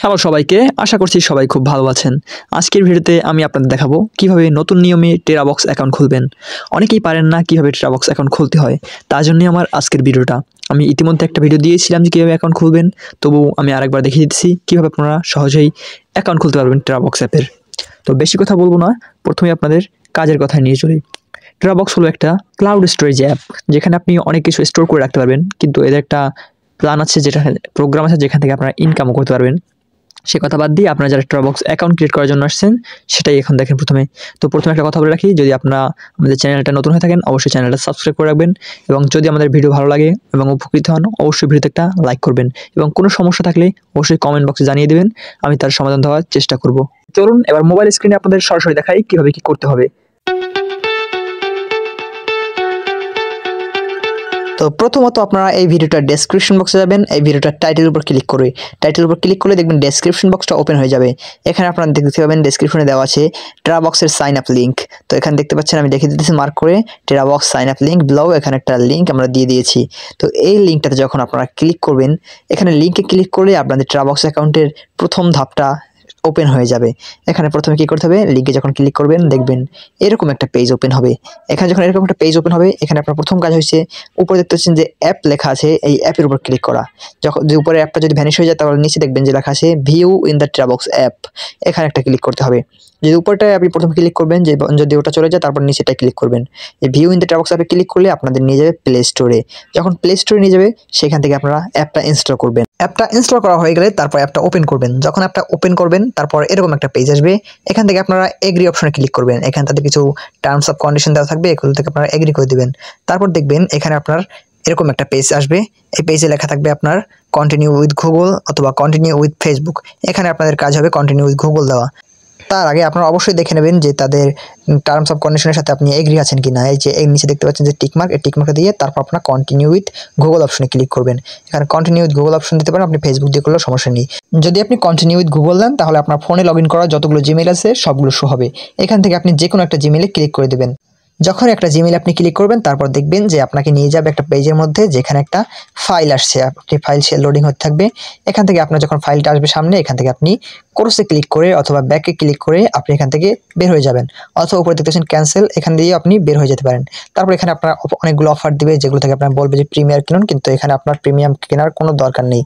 Hello সবাইকে, আশা করছি সবাই খুব ভালো আছেন। আজকের ভিডিওতে আমি আপনাদের দেখাবো কিভাবে নতুন নিয়মে টেরাবক্স অ্যাকাউন্ট খুলবেন। অনেকেই পারেন না কিভাবে টেরাবক্স অ্যাকাউন্ট খুলতে হয়, তার জন্যই আমার আজকের ভিডিওটা। আমি ইতিমধ্যে একটা ভিডিও দিয়েছিলাম যে কীভাবে অ্যাকাউন্ট খুলবেন, তবু আমি আরেকবার দেখিয়ে দিচ্ছি কীভাবে আপনারা সহজেই অ্যাকাউন্ট খুলতে পারবেন টেরাবক্স অ্যাপের। তো বেশি কথা বলবো না, প্রথমে আপনাদের কাজের কথায় নিয়ে চলি। টেরাবক্স হলো একটা ক্লাউড স্টোরেজ অ্যাপ, যেখানে আপনি অনেক কিছু স্টোর করে রাখতে পারবেন, কিন্তু এদের একটা প্ল্যান আছে, যেটা প্রোগ্রাম আছে, যেখান থেকে আপনারা ইনকামও করতে পারবেন। সে কথা বাদ দিয়ে আপনারা যারা টেরাবক্স অ্যাকাউন্ট ক্রিয়েট করার জন্য আসছেন, সেটাই এখন দেখেন। প্রথমে একটা কথা বলে রাখি, যদি আপনারা আমাদের চ্যানেলটা নতুন হয়ে থাকেন, অবশ্যই চ্যানেলটা সাবস্ক্রাইব করে রাখবেন, এবং যদি আমাদের ভিডিও ভালো লাগে এবং উপকৃত হন, অবশ্যই ভিডিওতে একটা লাইক করবেন, এবং কোনো সমস্যা থাকলে অবশ্যই কমেন্ট বক্সে জানিয়ে দেবেন, আমি তার সমাধান দেওয়ার চেষ্টা করব। চলুন এবার মোবাইল স্ক্রিনে আপনাদের সরাসরি দেখাই কীভাবে কী করতে হবে। তো প্রথমত আপনারা এই ভিডিওটার ডেসক্রিপশন বক্সে যাবেন, এই ভিডিওটার টাইটেলের উপর ক্লিক করলে দেখবেন ডেসক্রিপশন বক্সটা ওপেন হয়ে যাবে। এখানে আপনারা দেখতে পাবেন ডেসক্রিপশনে দেওয়া আছে টেরাবক্সের সাইন আপ লিঙ্ক। তো এখানে দেখতে পাচ্ছেন, আমি দেখিয়ে দিতেছি মার্ক করে, টেরাবক্স সাইন আপ লিঙ্ক ব্লাউ, এখানে একটা লিঙ্ক আমরা দিয়ে দিয়েছি। তো এই লিঙ্কটাতে যখন আপনারা ক্লিক করবেন, এখানে লিঙ্কে ক্লিক করলে আপনাদের টেরাবক্স অ্যাকাউন্টের প্রথম ধাপটা ওপেন হয়ে যাবে। এখানে প্রথমে কি করতে হবে, লিঙ্কে যখন ক্লিক করবেন দেখবেন এরকম একটা পেজ ওপেন হবে। এখানে যখন এরকম একটা পেজ ওপেন হবে, এখানে আপনার প্রথম কাজ হচ্ছে, উপরে দেখতে পাচ্ছেন যে অ্যাপ লেখা আছে, এই অ্যাপের উপর ক্লিক করা। যখন যে উপরে অ্যাপটা যদি ভ্যানিশ হয়ে যায়, তাহলে নিচে দেখবেন যে লেখা আছে view in the TeraBox app, এখানে একটা ক্লিক করতে হবে। যদি উপরটায় আপনি প্রথম ক্লিক করবেন, যে যদি ওটা চলে যায় তারপর নিচেটায় ক্লিক করবেন। এই ভিউ ইন দ্য টেরাবক্স অ্যাপে ক্লিক করলে আপনাদের নিয়ে যাবে প্লে স্টোরে। যখন প্লে স্টোরে নিয়ে যাবে, সেখান থেকে আপনারা অ্যাপটা ইনস্টল করবেন। অ্যাপটা ইনস্টল করা হয়ে গেলে তারপর অ্যাপটা ওপেন করবেন। যখন অ্যাপটা ওপেন করবেন, তারপর এরকম একটা পেজ আসবে। এখান থেকে আপনারা এগ্রি অপশনে ক্লিক করবেন। এখানে তাদের কিছু টার্মস অফ কন্ডিশন দেওয়া থাকবে, এগুলো থেকে আপনারা এগ্রি করে দিবেন। তারপর দেখবেন এখানে আপনার এরকম একটা পেজ আসবে। এই পেজে লেখা থাকবে আপনার কন্টিনিউ উইথ গুগল অথবা কন্টিনিউ উইথ ফেসবুক। এখানে আপনাদের কাজ হবে কন্টিনিউ উইথ গুগল দেওয়া। তার আগে আপনারা অবশ্যই দেখে নেবেন যে তাদের টার্মস অফ কন্ডিশনের সাথে আপনি এগ্রি আছেন কিনা। এই যে নিচে দেখতে পাচ্ছেন যে টিকমার্ক, এই টিকমার্কটা দিয়ে তারপর আপনারা কন্টিনিউ উইথ গুগল অপশনে ক্লিক করবেন। এখানে কন্টিনিউ উইথ গুগল অপশন দিতে পারেন, আপনি ফেসবুক দিয়ে করলেও সমস্যা নেই। যদি আপনি কন্টিনিউ উইথ গুগল দেন, তাহলে আপনার ফোনে লগ ইন করা যতগুলো জিমেইল আছে সবগুলো শো হবে। এখান থেকে আপনি যে কোনো একটা জিমেইলে ক্লিক করে দেবেন। যখন একটা জিমেইল আপনি ক্লিক করবেন, তারপর দেখবেন যে আপনাকে নিয়ে যাবে একটা পেজের মধ্যে, যেখানে একটা ফাইল আসছে, আপনি ফাইল লোডিং হতে থাকবে। এখান থেকে আপনার যখন ফাইলটা আসবে সামনে, এখান থেকে আপনি কোর্সে ক্লিক করে অথবা ব্যাকে ক্লিক করে আপনি এখান থেকে বের হয়ে যাবেন, অথবা উপরে দেখতেছেন ক্যান্সেল, এখান দিয়ে আপনি বের হয়ে যেতে পারেন। তারপর এখানে আপনার অনেকগুলো অফার দিবে, যেগুলো থেকে আপনার বলবে যে প্রিমিয়ার কিনুন, কিন্তু এখানে আপনার প্রিমিয়াম কেনার কোনো দরকার নেই।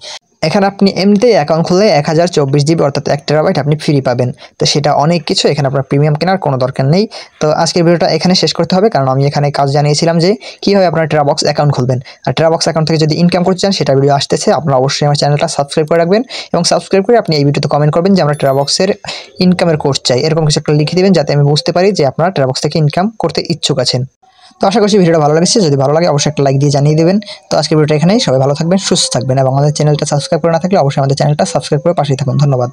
এখানে আপনি এমনিতেই অ্যাকাউন্ট খুললে 1024 জিবি অর্থাৎ 1 টেরাবাইট আপনি ফ্রি পাবেন। তো সেটা অনেক কিছু, এখানে আপনার প্রিমিয়াম কেনার কোনো দরকার নেই। তো আজকের ভিডিওটা এখানে শেষ করতে হবে, কারণ আমি এখানে কাজ জানিয়েছিলাম যে কীভাবে আপনারা টেরাবক্স অ্যাকাউন্ট খুলবেন। আর টেরাবক্স অ্যাকাউন্ট থেকে যদি ইনকাম করতে চান, সেটা ভিডিও আসতেছে। আপনারা অবশ্যই আমার চ্যানেলটা সাবস্ক্রাইব করে রাখবেন, এবং সাবস্ক্রাইব করে আপনি এই ভিডিওতে কমেন্ট করবেন যে আমরা টেরাবক্সের ইনকামের কোর্স চাই, এরকম কিছু একটা লিখে দেবেন, যাতে আমি বুঝতে পারি যে আপনারা টেরাবক্স থেকে ইনকাম করতে ইচ্ছুক আছেন। তো আশা করছি ভিডিওটা ভালো লাগছে। যদি ভালো লাগে অবশ্যই একটা লাইক দিয়ে জানিয়ে দেবেন। তো আজকের ভিডিওটা এখানেই। সবাই ভালো থাকবেন, সুস্থ থাকবেন, এবং আমাদের চ্যানেলটা সাবস্ক্রাইব করে না থাকলে অবশ্যই আমাদের চ্যানেলটা সাবস্ক্রাইব করে পাশেই থাকুন। ধন্যবাদ।